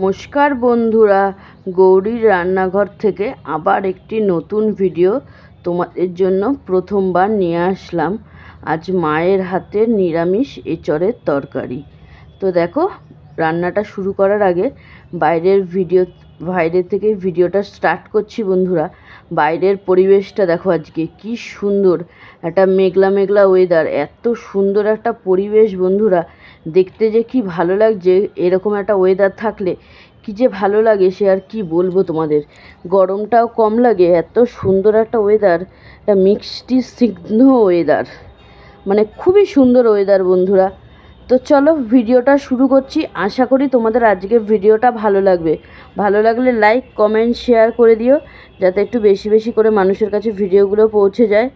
নমস্কার বন্ধুরা, গৌরীর রান্নাঘর থেকে আবার একটি নতুন ভিডিও তোমাদের জন্য প্রথমবার নিয়ে আসলাম। আজ মায়ের হাতের নিরামিষ এঁচড়ের তরকারি। তো দেখো, রান্নাটা শুরু করার আগে বাইরে থেকে ভিডিওটা স্টার্ট করছি বন্ধুরা। বাইরের পরিবেশটা দেখো, আজকে কি সুন্দর একটা মেঘলা মেঘলা ওয়েদার, এত সুন্দর একটা পরিবেশ বন্ধুরা। দেখতে যে কি ভালো লাগছে, এরকম একটা ওয়েদার থাকলে কি যে ভালো লাগে সে আর কি বলবো তোমাদের। গরমটাও কম লাগে, এত সুন্দর একটা ওয়েদার, একটা মিষ্টি স্নিগ্ধ ওয়েদার, মানে খুবই সুন্দর ওয়েদার বন্ধুরা। তো চলো ভিডিওটা শুরু করছি। আশা করি তোমাদের আজকে ভিডিওটা ভালো লাগবে। ভালো লাগলে লাইক কমেন্ট শেয়ার করে দিও, যাতে একটু বেশি বেশি করে মানুষের কাছে ভিডিওগুলো পৌঁছে যায়।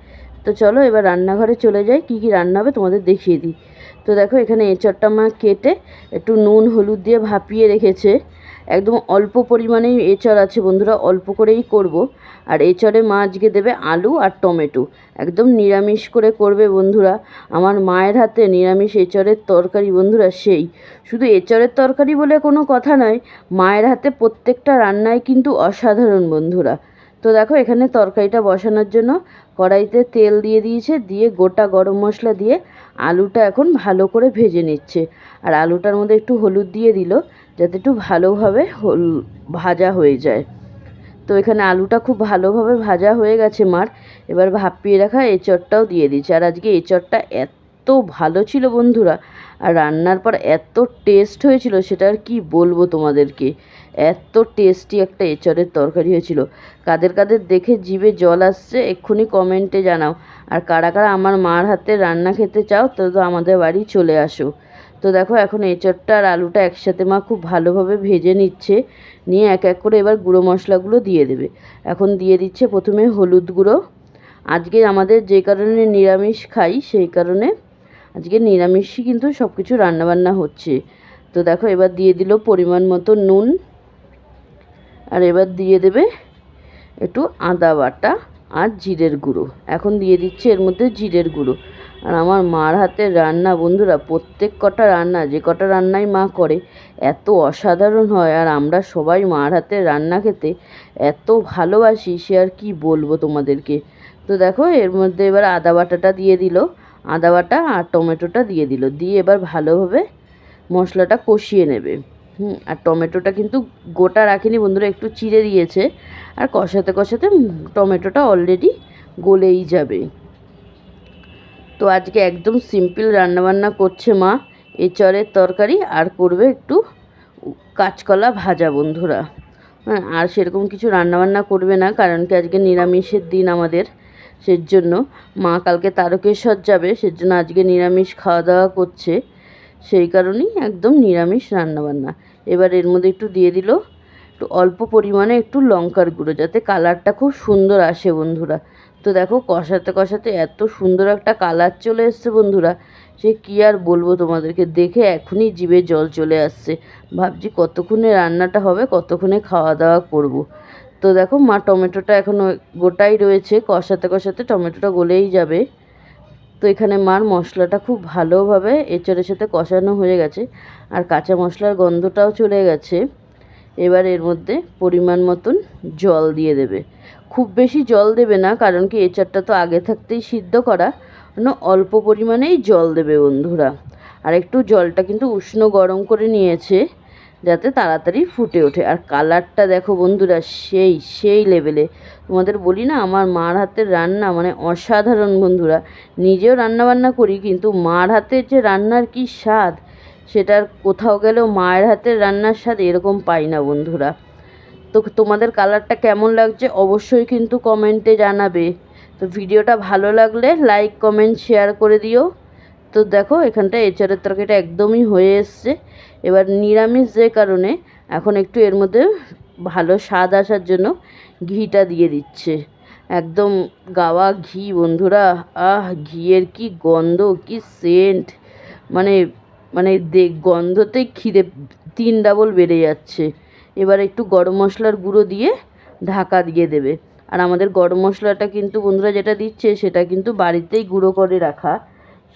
তো চলো এবার রান্নাঘরে চলে যাই, কি কি রান্না হবে তোমাদের দেখিয়ে দিই। তো দেখো, এখানে এঁচড়টা মা কেটে একটু নুন হলুদ দিয়ে ভাপিয়ে রেখেছে। একদম অল্প পরিমাণেই এঁচড় আছে বন্ধুরা, অল্প করেই করব। আর এঁচড়ে মা আজকে দেবে আলু আর টমেটো, একদম নিরামিষ করে করবে বন্ধুরা। আমার মায়ের হাতে নিরামিষ এঁচড়ের তরকারি বন্ধুরা সেই। শুধু এঁচড়ের তরকারি বলে কোনো কথা নয়, মায়ের হাতে প্রত্যেকটা রান্নাই কিন্তু অসাধারণ বন্ধুরা। তো দেখো, এখানে তরকারিটা বসানোর জন্য কড়াইতে তেল দিয়ে দিয়েছে, দিয়ে গোটা গরম মশলা দিয়ে আলুটা এখন ভালো করে ভেজে নিচ্ছে। আর আলুটার মধ্যে একটু হলুদ দিয়ে দিল, যাতে একটু ভালোভাবে ভাজা হয়ে যায়। তো এখানে আলুটা খুব ভালোভাবে ভাজা হয়ে গেছে মার। এবার ভাপিয়ে রাখা এঁচড়টাও দিয়ে দিচ্ছে। আর আজকে এঁচড়টা এত ভালো ছিল বন্ধুরা, আর রান্নার পর এত টেস্ট হয়েছিল সেটা আর কি বলবো তোমাদেরকে। এত টেস্টি একটা এঁচড়ের তরকারি হয়েছিল। কাদের কাদের দেখে জিভে জল আসছে এক্ষুনি কমেন্টে জানাও। আর কারা কারা আমার মার হাতে রান্না খেতে চাও, তো আমাদের বাড়ি চলে আসো। তো দেখো, এখন এঁচড়টা আর আলুটা একসাথে মা খুব ভালোভাবে ভেজে নিচ্ছে। নিয়ে এক এক করে এবার গুঁড়ো মশলাগুলো দিয়ে দেবে। এখন দিয়ে দিচ্ছে প্রথমে হলুদ গুঁড়ো। আজকে আমাদের যে কারণে নিরামিষ খাই, সেই কারণে আজকে নিরামিষই কিন্তু সব কিছু রান্নাবান্না হচ্ছে। তো দেখো, এবার দিয়ে দিল পরিমাণ মতো নুন। আর এবার দিয়ে দেবে একটু আদা বাটা আর জিরের গুঁড়ো। এখন দিয়ে দিচ্ছে এর মধ্যে জিরের গুঁড়ো। আর আমার মার হাতের রান্না বন্ধুরা, প্রত্যেক কটা রান্না, যে কটা রান্নাই মা করে এত অসাধারণ হয়। আর আমরা সবাই মার হাতের রান্না খেতে এত ভালোবাসি, সে আর কি বলবো তোমাদেরকে। তো দেখো, এর মধ্যে এবার আদা বাটাটা দিয়ে দিল, আদা বাটা আর টমেটোটা দিয়ে দিল, দিয়ে এবার ভালোভাবে মশলাটা কষিয়ে নেবে। আর টমেটোটা কিন্তু গোটা রাখেনি বন্ধুরা, একটু চিড়ে দিয়েছে। আর কষাতে কষাতে টমেটোটা অলরেডি গলেই যাবে। তো আজকে একদম সিম্পল রান্নাবান্না করছে মা, এঁচড়ের তরকারি আর করবে একটু কাঁচকলা ভাজা বন্ধুরা। হ্যাঁ, আর সেরকম কিছু রান্নাবান্না করবে না, কারণ কি আজকে নিরামিষের দিন আমাদের। সেজন্য মা কালকে তারকেশ্বর যাবে, সেজন্য আজকে নিরামিষ খাওয়া দাওয়া করছে। সেই কারণেই একদম নিরামিষ রান্নাবান্না। এবার এর মধ্যে একটু দিয়ে দিল একটু অল্প পরিমাণে একটু লঙ্কার গুঁড়ো, যাতে কালারটা খুব সুন্দর আসে বন্ধুরা। তো দেখো, কষাতে কষাতে এত সুন্দর একটা কালার চলে এসছে বন্ধুরা, সে কী আর বলবো তোমাদেরকে। দেখে এখনই জিভে জল চলে আসছে। ভাবছি কতক্ষণে রান্নাটা হবে, কতক্ষণে খাওয়া দাওয়া করব। তো দেখো, মা টমেটোটা এখন গোটাই রয়েছে, কষাতে কষাতে টমেটোটা গলেই যাবে। তো এখানে মার মশলাটা খুব ভালোভাবে এঁচড়ের সাথে কষানো হয়ে গেছে, আর কাঁচা মশলার গন্ধটাও চলে গেছে। এবার এর মধ্যে পরিমাণ মতন জল দিয়ে দেবে। খুব বেশি জল দেবে না, কারণ কি এঁচড়টা তো আগে থাকতেই সিদ্ধ করা, অল্প পরিমাণেই জল দেবে বন্ধুরা। আর একটু জলটা কিন্তু উষ্ণ গরম করে নিয়েছে, যাতে তাড়াতাড়ি ফুটে ওঠে। আর কালারটা দেখো বন্ধুরা, সেই সেই লেভেলে। তোমাদের বলি না, আমার মার হাতের রান্না মানে অসাধারণ বন্ধুরা। নিজেও রান্নাবান্না করি, কিন্তু মার হাতের যে রান্নার কি স্বাদ, সেটার কোথাও গেলেও মায়ের হাতের রান্নার স্বাদ এরকম পাই না বন্ধুরা। তো তোমাদের কালারটা কেমন লাগছে অবশ্যই কিন্তু কমেন্টে জানাবে। তো ভিডিওটা ভালো লাগলে লাইক কমেন্ট শেয়ার করে দিও। তো দেখো, এখানটা এঁচড়ের তরকারিটা একদমই হয়ে এসছে। এবার নিরামিষ যে কারণে এখন একটু এর মধ্যে ভালো স্বাদ আসার জন্য ঘিটা দিয়ে দিচ্ছে, একদম গাওয়া ঘি বন্ধুরা। ঘিয়ের কি গন্ধ, কি সেন্ট, মানে মানে গন্ধতেই খিদে 3 ডাবল বেড়ে যাচ্ছে। এবার একটু গরম মশলার গুঁড়ো দিয়ে ঢাকা দিয়ে দেবে। আর আমাদের গরম মশলাটা কিন্তু বন্ধুরা যেটা দিচ্ছে, সেটা কিন্তু বাড়িতেই গুঁড়ো করে রাখা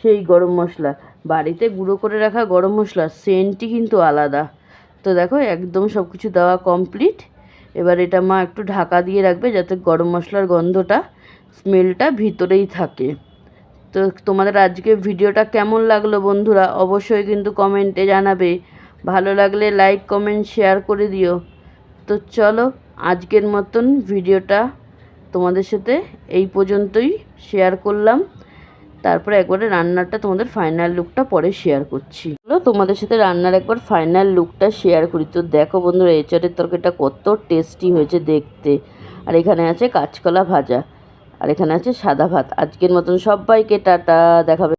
সেই গরম মশলা। বাড়িতে গুঁড়ো করে রাখা গরম মশলার সেন্টই কিন্তু আলাদা। তো দেখো একদম সব কিছু দেওয়া কমপ্লিট। এবার এটা মা একটু ঢাকা দিয়ে রাখবে যাতে গরম মশলার গন্ধটা, স্মেলটা ভিতরেই থাকে। তো তোমাদের আজকে ভিডিওটা কেমন লাগলো বন্ধুরা অবশ্যই কিন্তু কমেন্টে জানাবে। ভালো লাগলে লাইক কমেন্ট শেয়ার করে দিও। তো চলো আজকের মতন ভিডিওটা তোমাদের সাথে এই পর্যন্তই শেয়ার করলাম। তারপরে একবারে রান্নাটা তোমাদের ফাইনাল লুকটা পরে শেয়ার করছি। তোমাদের সাথে রান্নার একবার ফাইনাল লুকটা শেয়ার করি। তো দেখো বন্ধুরা এঁচড়ের তরকারিটা কত টেস্টি হয়েছে দেখতে। আর এখানে আছে কাঁচকলা ভাজা, আর এখানে আছে সাদা ভাত। আজকের মতন সবাইকে টাটা, দেখাবে।